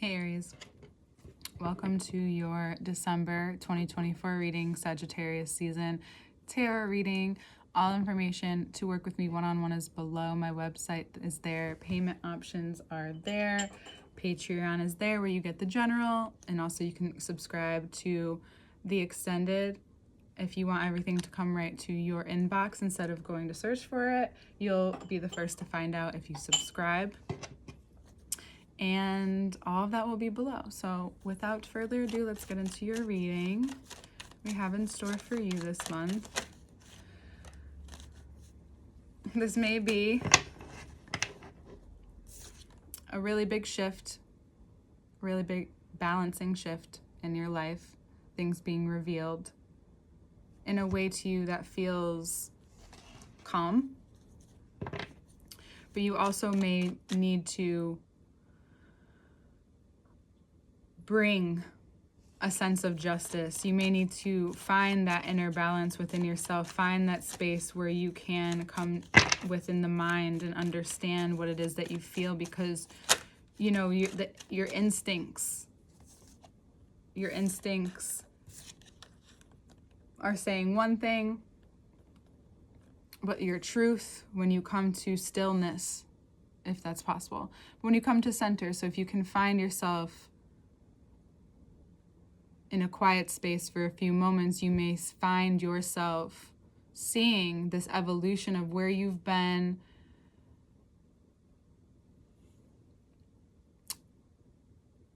Hey Aries, welcome to your December 2024 reading, Sagittarius season tarot reading. All information to work with me one-on-one is below. My website is there. Payment options are there. Patreon is there where you get the general, and also you can subscribe to the extended. If you want everything to come right to your inbox instead of going to search for it, you'll be the first to find out if you subscribe. And all of that will be below. So without further ado, let's get into your reading we have in store for you this month. This may be a really big shift, really big balancing shift in your life, things being revealed in a way to you that feels calm. But you also may need to bring a sense of justice. You may need to find that inner balance within yourself, find that space where you can come within the mind and understand what it is that you feel, because you know your instincts are saying one thing, but your truth, when you come to stillness, if that's possible, when you come to center, so if you can find yourself in a quiet space for a few moments, you may find yourself seeing this evolution of where you've been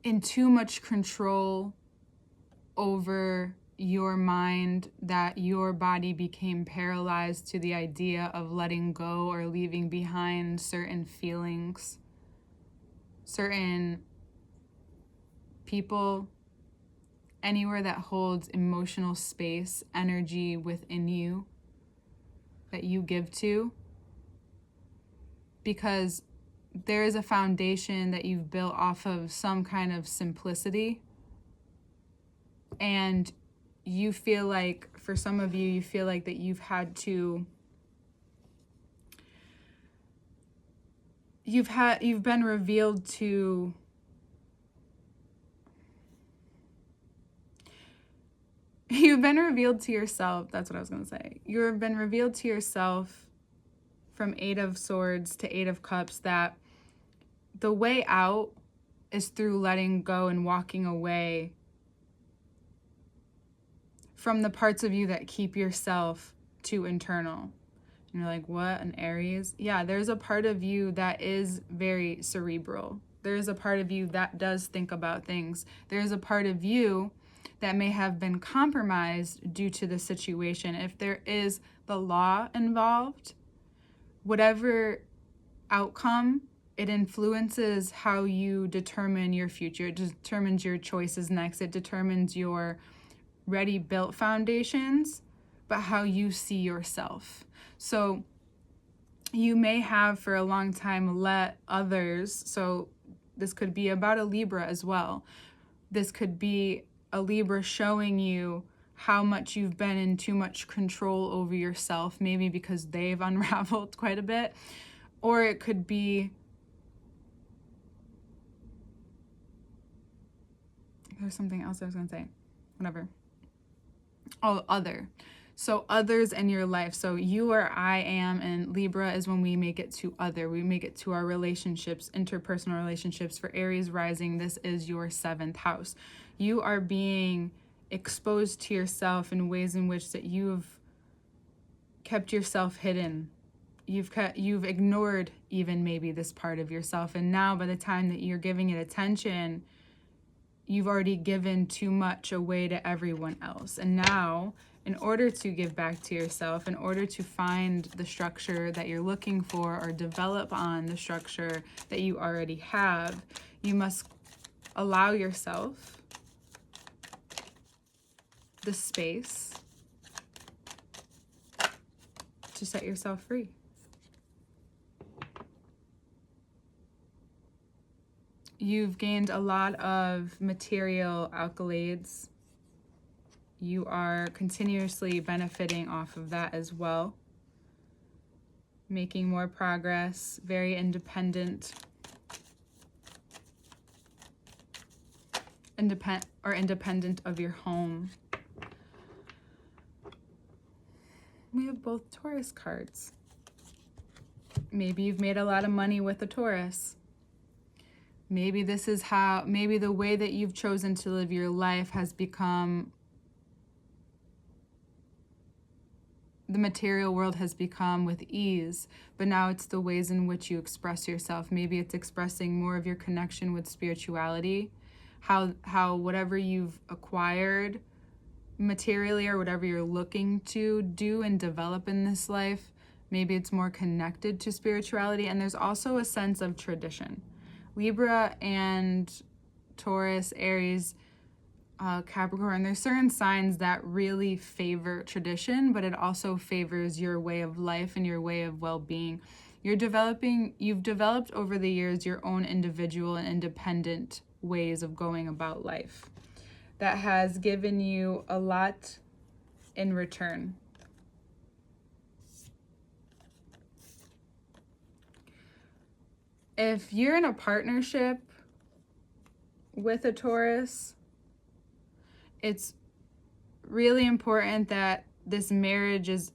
in too much control over your mind, that your body became paralyzed to the idea of letting go or leaving behind certain feelings, certain people, anywhere that holds emotional space, energy within you that you give to, because there is a foundation that you've built off of some kind of simplicity. And you feel like, for some of you, you feel like that you've been revealed to You've been revealed to yourself. That's what I was going to say. You've been revealed to yourself from 8 of Swords to 8 of Cups that the way out is through letting go and walking away from the parts of you that keep yourself too internal. And you're like, what, an Aries? Yeah, there's a part of you that is very cerebral. There's a part of you that does think about things. There's a part of you that may have been compromised due to the situation. If there is the law involved, whatever outcome, it influences how you determine your future. It determines your choices next. It determines your ready built foundations, but how you see yourself. So you may have for a long time let others, so this could be about a Libra as well. This could be a Libra showing you how much you've been in too much control over yourself, maybe because they've unraveled quite a bit. Or it could be, there's something else I was going to say, whatever. Oh, other. So others in your life. So you or I am, and Libra is when we make it to other. We make it to our relationships, interpersonal relationships. For Aries rising, this is your 7th house. You are being exposed to yourself in ways in which that you've kept yourself hidden. You've ignored even maybe this part of yourself. And now by the time that you're giving it attention, you've already given too much away to everyone else. And now, in order to give back to yourself, in order to find the structure that you're looking for or develop on the structure that you already have, you must allow yourself the space to set yourself free. You've gained a lot of material accolades. You are continuously benefiting off of that as well. Making more progress, very independent. independent of your home. We have both Taurus cards. Maybe you've made a lot of money with a Taurus. Maybe maybe the way that you've chosen to live your life has become, the material world has become with ease, but now it's the ways in which you express yourself. Maybe it's expressing more of your connection with spirituality, how whatever you've acquired materially or whatever you're looking to do and develop in this life, maybe it's more connected to spirituality. And there's also a sense of tradition. Libra and Taurus, Aries, Capricorn, there's certain signs that really favor tradition, but it also favors your way of life and your way of well-being. You've developed over the years your own individual and independent ways of going about life that has given you a lot in return. If you're in a partnership with a Taurus, it's really important that this marriage is,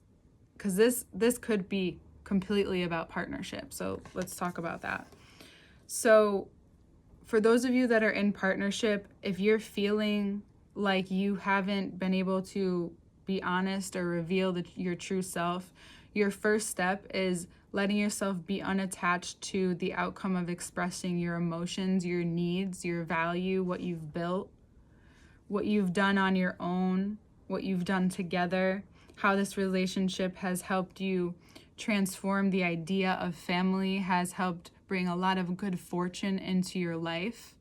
because this could be completely about partnership. So let's talk about that. So for those of you that are in partnership, if you're feeling like you haven't been able to be honest or reveal your true self, your first step is letting yourself be unattached to the outcome of expressing your emotions, your needs, your value, what you've built, what you've done on your own, what you've done together, how this relationship has helped you transform the idea of family, has helped bring a lot of good fortune into your life.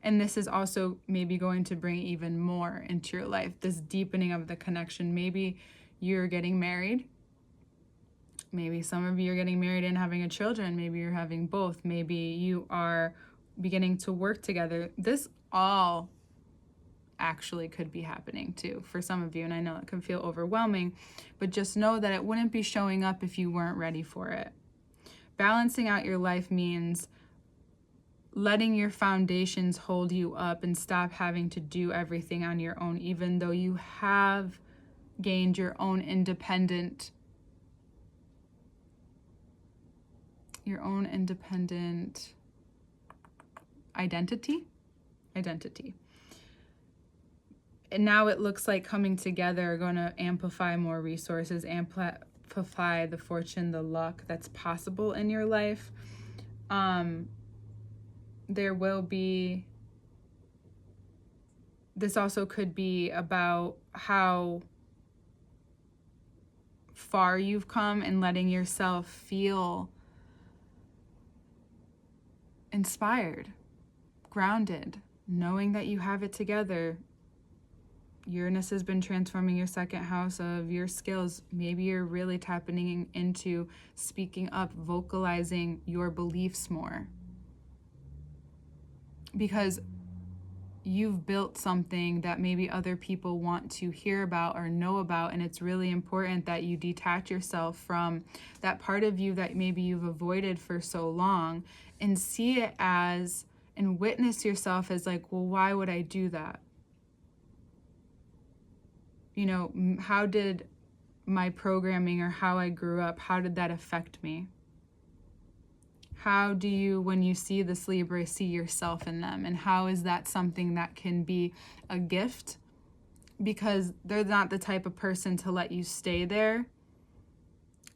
And this is also maybe going to bring even more into your life, this deepening of the connection. Maybe you're getting married. Maybe some of you are getting married and having a children. Maybe you're having both. Maybe you are beginning to work together. This all actually could be happening too for some of you, and I know it can feel overwhelming, but just know that it wouldn't be showing up if you weren't ready for it. Balancing out your life means letting your foundations hold you up and stop having to do everything on your own, even though you have gained your own independent identity. And now it looks like coming together are going to amplify more resources, amplify the fortune, the luck that's possible in your life. There will be, this also could be about how far you've come and letting yourself feel inspired, grounded, knowing that you have it together. Uranus has been transforming your second house of your skills. Maybe you're really tapping into speaking up, vocalizing your beliefs more. Because you've built something that maybe other people want to hear about or know about, and it's really important that you detach yourself from that part of you that maybe you've avoided for so long and see it as, and witness yourself as like, well, why would I do that? You know, how did my programming or how I grew up, how did that affect me? How do you, when you see this Libra, see yourself in them? And how is that something that can be a gift? Because they're not the type of person to let you stay there.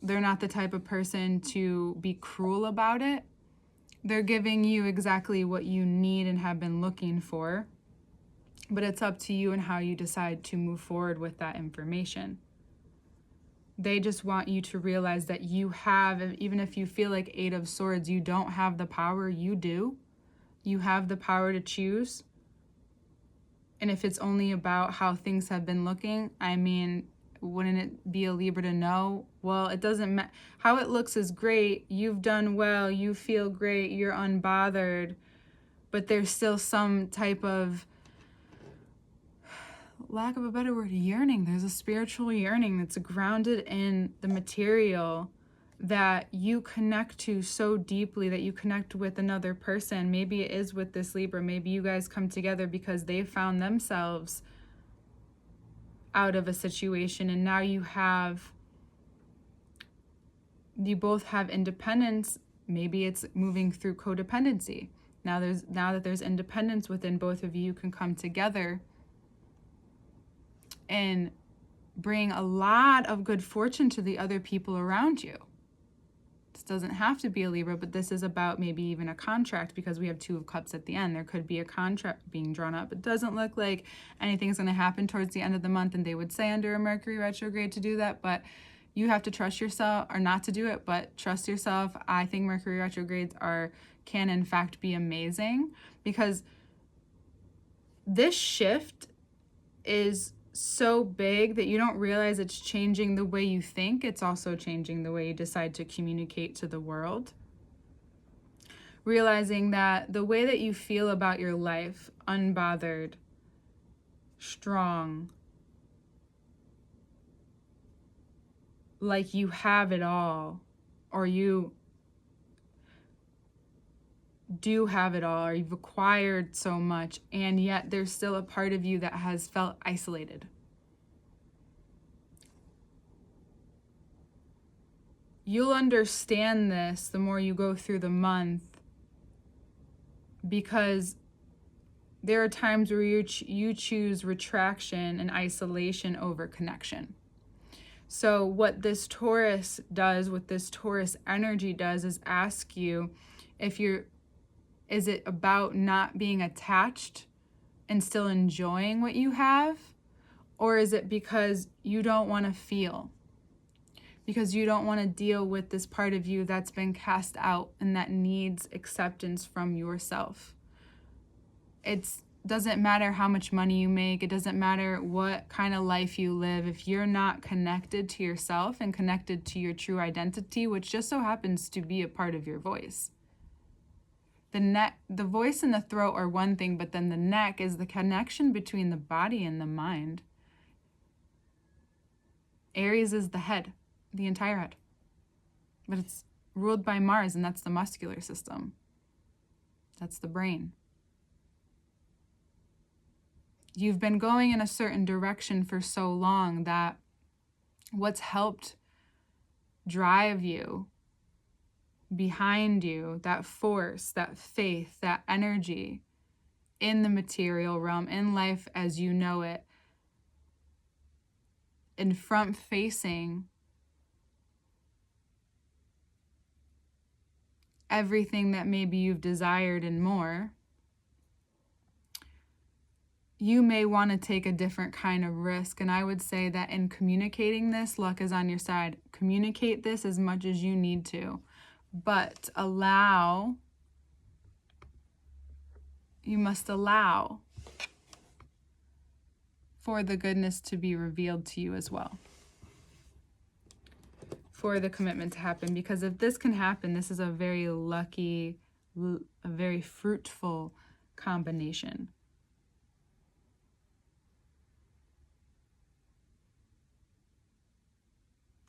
They're not the type of person to be cruel about it. They're giving you exactly what you need and have been looking for. But it's up to you and how you decide to move forward with that information. They just want you to realize that you have, even if you feel like Eight of Swords, you don't have the power, you do. You have the power to choose. And if it's only about how things have been looking, I mean, wouldn't it be a Libra to know? Well, it doesn't matter. How it looks is great. You've done well. You feel great. You're unbothered. But there's still some type of, lack of a better word, yearning. There's a spiritual yearning that's grounded in the material that you connect to so deeply, that you connect with another person. Maybe it is with this Libra. Maybe you guys come together because they found themselves out of a situation, and now you both have independence. Maybe it's moving through codependency. Now that there's independence within both of you, can come together and bring a lot of good fortune to the other people around you. This doesn't have to be a Libra, but this is about maybe even a contract, because we have Two of Cups at the end. There could be a contract being drawn up. It doesn't look like anything's going to happen towards the end of the month, and they would say under a Mercury retrograde to do that, but you have to trust yourself, or not to do it, but trust yourself. I think Mercury retrogrades can in fact be amazing, because this shift is so big that you don't realize it's changing the way you think. It's also changing the way you decide to communicate to the world. Realizing that the way that you feel about your life, unbothered, strong, like you have it all, or you do have it all, or you've acquired so much, and yet there's still a part of you that has felt isolated. You'll understand this the more you go through the month, because there are times where you choose retraction and isolation over connection. So what this Taurus does, what this Taurus energy does, is ask you is it about not being attached and still enjoying what you have? Or is it because you don't want to feel? Because you don't want to deal with this part of you that's been cast out and that needs acceptance from yourself? It doesn't matter how much money you make. It doesn't matter what kind of life you live. If you're not connected to yourself and connected to your true identity, which just so happens to be a part of your voice. The voice and the throat are one thing, but then the neck is the connection between the body and the mind. Aries is the head, the entire head. But it's ruled by Mars, and that's the muscular system. That's the brain. You've been going in a certain direction for so long that what's helped drive you, behind you, that force, that faith, that energy in the material realm, in life as you know it, in front facing everything that maybe you've desired and more, you may want to take a different kind of risk. And I would say that in communicating this, luck is on your side. Communicate this as much as you need to, but you must allow for the goodness to be revealed to you as well, for the commitment to happen. Because if this can happen, this is a very lucky, a very fruitful combination.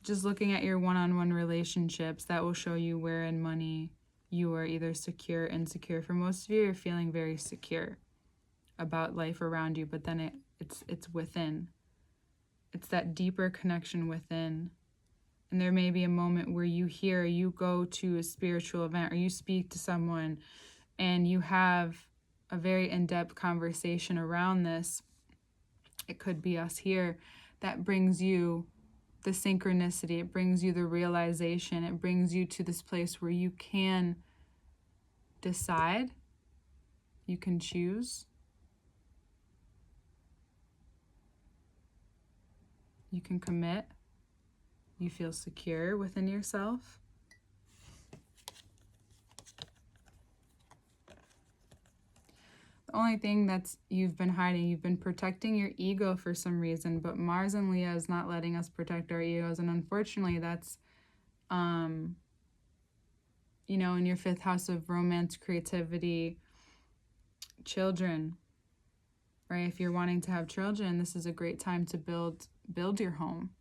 Just looking at your one-on-one relationships, that will show you where in money you are either secure, insecure. For most of you, you're feeling very secure about life around you, but then it's within. It's that deeper connection within. And there may be a moment where you go to a spiritual event, or you speak to someone and you have a very in-depth conversation around this. It could be us here, that brings you the synchronicity. It brings you the realization. It brings you to this place where you can decide, you can choose, you can commit, you feel secure within yourself. The only thing you've been hiding, you've been protecting your ego for some reason, but Mars and Leo is not letting us protect our egos. And unfortunately, that's, in your 5th house of romance, creativity, children, right? If you're wanting to have children, this is a great time to build your home.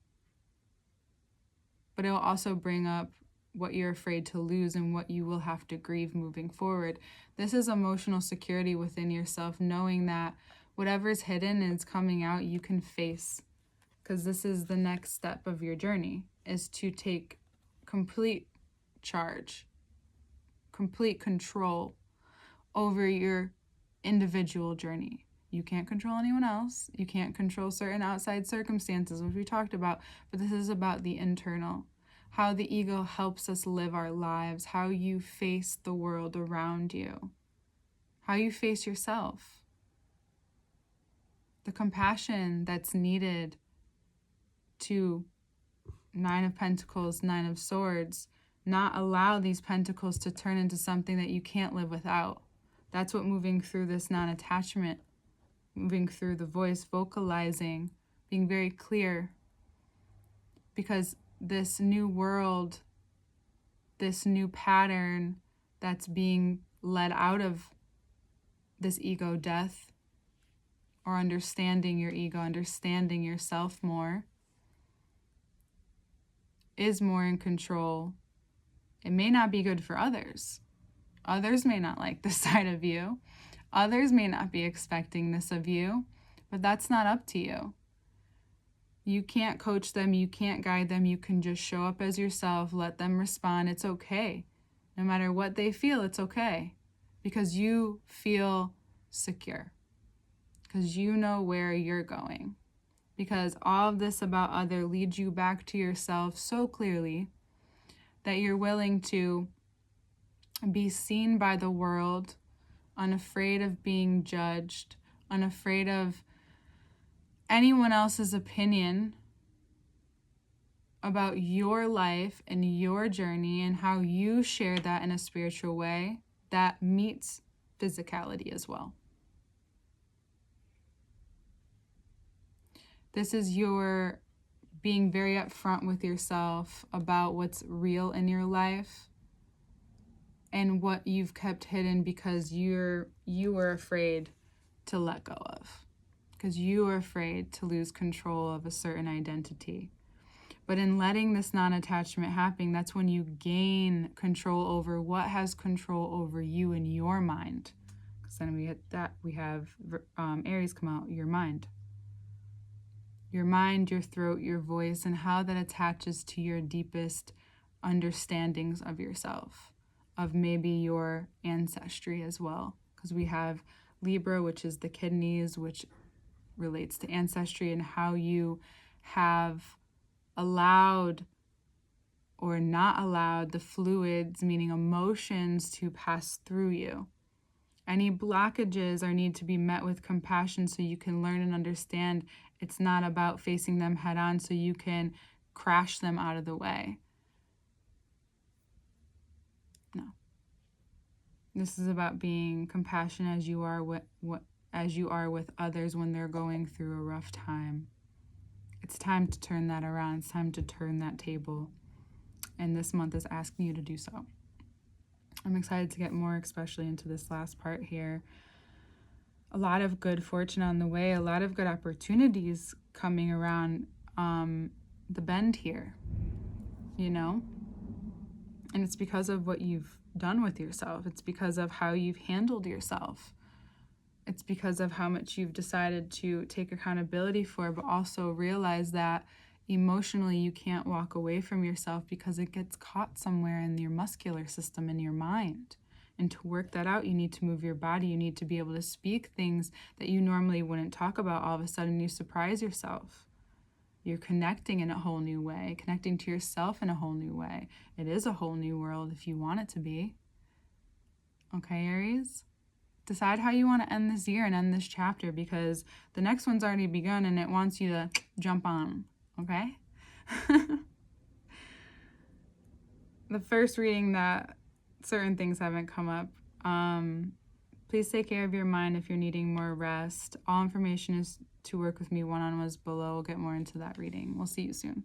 But it will also bring up what you're afraid to lose and what you will have to grieve moving forward. This is emotional security within yourself, knowing that whatever's hidden is coming out, you can face. Because this is the next step of your journey, is to take complete charge, complete control over your individual journey. You can't control anyone else. You can't control certain outside circumstances, which we talked about, but this is about the internal. How the ego helps us live our lives, how you face the world around you, how you face yourself. The compassion that's needed to 9 of Pentacles, 9 of Swords, not allow these pentacles to turn into something that you can't live without. That's what moving through this non-attachment, moving through the voice, vocalizing, being very clear. Because this new world, this new pattern that's being led out of this ego death, or understanding your ego, understanding yourself more, is more in control. It may not be good for others. Others may not like this side of you. Others may not be expecting this of you, but that's not up to you. You can't coach them. You can't guide them. You can just show up as yourself, let them respond. It's okay. No matter what they feel, it's okay. Because you feel secure. Because you know where you're going. Because all of this about other leads you back to yourself so clearly that you're willing to be seen by the world, unafraid of being judged, unafraid of anyone else's opinion about your life and your journey and how you share that in a spiritual way that meets physicality as well. This is your being very upfront with yourself about what's real in your life and what you've kept hidden because you were afraid to let go of, because you were afraid to lose control of a certain identity. But in letting this non-attachment happen, that's when you gain control over what has control over you in your mind. Because then we have Aries come out, your mind. Your mind, your throat, your voice, and how that attaches to your deepest understandings of yourself, of maybe your ancestry as well. Because we have Libra, which is the kidneys, which relates to ancestry and how you have allowed or not allowed the fluids, meaning emotions, to pass through you. Any blockages are need to be met with compassion so you can learn and understand it's not about facing them head on so you can crash them out of the way. No. This is about being compassionate as you are with others when they're going through a rough time. It's time to turn that around. It's time to turn that table. And this month is asking you to do so. I'm excited to get more, especially into this last part here. A lot of good fortune on the way, a lot of good opportunities coming around the bend here, you know? And it's because of what you've done with yourself. It's because of how you've handled yourself. It's because of how much you've decided to take accountability for, but also realize that emotionally you can't walk away from yourself because it gets caught somewhere in your muscular system, in your mind. And to work that out, you need to move your body. You need to be able to speak things that you normally wouldn't talk about. All of a sudden, you surprise yourself. You're connecting in a whole new way, connecting to yourself in a whole new way. It is a whole new world if you want it to be. Okay, Aries? Decide how you want to end this year and end this chapter, because the next one's already begun and it wants you to jump on, okay? The first reading that certain things haven't come up. Please take care of your mind if you're needing more rest. All information is to work with me one-on-ones below. We'll get more into that reading. We'll see you soon.